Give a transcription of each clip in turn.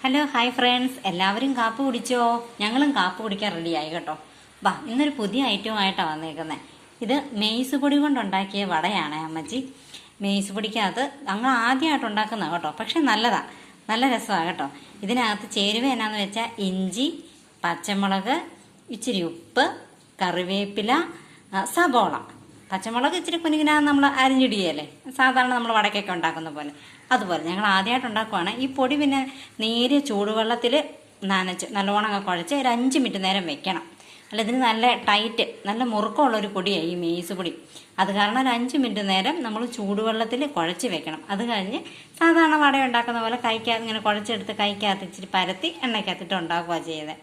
Hello hi friends, എല്ലാവരും കാപ്പ് കുടിച്ചോ? ഞങ്ങളും കാപ്പ് കുടിക്കാൻ റെഡിയായി കേട്ടോ. വാ, ഇന്നൊരു പുതിയ ഐറ്റമായിട്ടാണ് വന്നേക്കുന്നത്. ഇത് മെയ്സ് പൊടി കൊണ്ടുണ്ടാക്കിയ വടയാണ് അമ്മച്ചി. മെയ്സ് പൊടിക്കകത്ത് ഞങ്ങൾ ആദ്യമായിട്ട് ഉണ്ടാക്കുന്നത് കേട്ടോ, പക്ഷെ നല്ലതാണ്, നല്ല രസമാണ് കേട്ടോ. ഇതിനകത്ത് ചേരുവ എന്നാന്ന് വെച്ചാൽ ഇഞ്ചി, പച്ചമുളക്, ഇച്ചിരി ഉപ്പ്, കറിവേപ്പില, സബോള. പച്ചമുളക് ഇച്ചിരി കുഞ്ഞിനാണ് നമ്മൾ അരിഞ്ഞിടുകയല്ലേ, സാധാരണ നമ്മൾ വടക്കൊക്കെ ഉണ്ടാക്കുന്ന പോലെ. അതുപോലെ ഞങ്ങൾ ആദ്യമായിട്ട് ഉണ്ടാക്കുവാണ്. ഈ പൊടി പിന്നെ നേരിയ ചൂടുവെള്ളത്തിൽ നനച്ച് നല്ലോണം കുഴച്ച് ഒരു 5 മിനിറ്റ് നേരം വെക്കണം. അല്ല, ഇതിന് നല്ല ടൈറ്റ്, നല്ല മുറുക്കമുള്ളൊരു പൊടിയാണ് ഈ മെയ്സ് പൊടി. അത് കാരണം ഒരു 5 മിനിറ്റ് നേരം നമ്മൾ ചൂടുവെള്ളത്തിൽ കുഴച്ച് വെക്കണം. അത് കഴിഞ്ഞ് സാധാരണ വട ഉണ്ടാക്കുന്ന പോലെ കൈക്കകത്ത് ഇങ്ങനെ കുഴച്ചെടുത്ത് കൈക്കകത്ത് ഇച്ചിരി പരത്തി എണ്ണയ്ക്കകത്തിട്ട് ഉണ്ടാക്കുക ചെയ്തത്.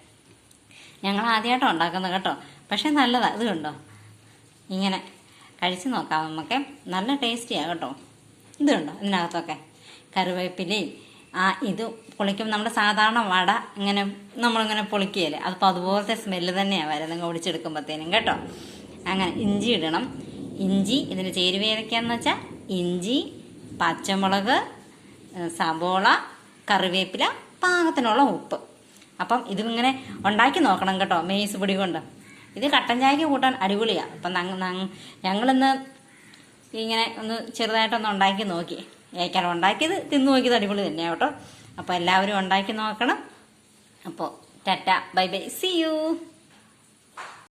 ഞങ്ങൾ ആദ്യമായിട്ടാണ് ഉണ്ടാക്കുന്നത് കേട്ടോ, പക്ഷേ നല്ലതാണ്. ഇത് കണ്ടോ, ഇങ്ങനെ കഴിച്ച് നോക്കാം നമുക്ക്. നല്ല ടേസ്റ്റിയാണ് കേട്ടോ. ഇത് കണ്ടോ, ഇതിനകത്തൊക്കെ കറിവേപ്പിലയും ഇത് പൊളിക്കും. നമ്മുടെ സാധാരണ വട ഇങ്ങനെ നമ്മളിങ്ങനെ പൊളിക്കുകയല്ലേ, അതിപ്പോൾ അതുപോലത്തെ സ്മെല്ല് തന്നെയാണ് വരുന്നത് ഒടിച്ചെടുക്കുമ്പോഴത്തേനും കേട്ടോ. അങ്ങനെ ഇഞ്ചി ഇടണം. ഇഞ്ചി ഇതിന് ചേരുവ ഏതൊക്കെയാണെന്ന് വെച്ചാൽ ഇഞ്ചി, പച്ചമുളക്, സബോള, കറിവേപ്പില, പാകത്തിനുള്ള ഉപ്പ്. അപ്പം ഇതിങ്ങനെ ഉണ്ടാക്കി നോക്കണം കേട്ടോ, മെയ്സ് പൊടി കൊണ്ട്. ഇത് കട്ടൻ ചായക്ക് കൂട്ടാൻ അടിപൊളിയാണ്. അപ്പം ഞങ്ങളിന്ന് ഇങ്ങനെ ഒന്ന് ചെറുതായിട്ടൊന്ന് ഉണ്ടാക്കി നോക്കി. ഏക്കാരം ഉണ്ടാക്കിയത് തിന്നു നോക്കിയത് അടിപൊളി തന്നെയാണ് കേട്ടോ. അപ്പോൾ എല്ലാവരും ഉണ്ടാക്കി നോക്കണം. അപ്പോൾ tata, bye bye, see U.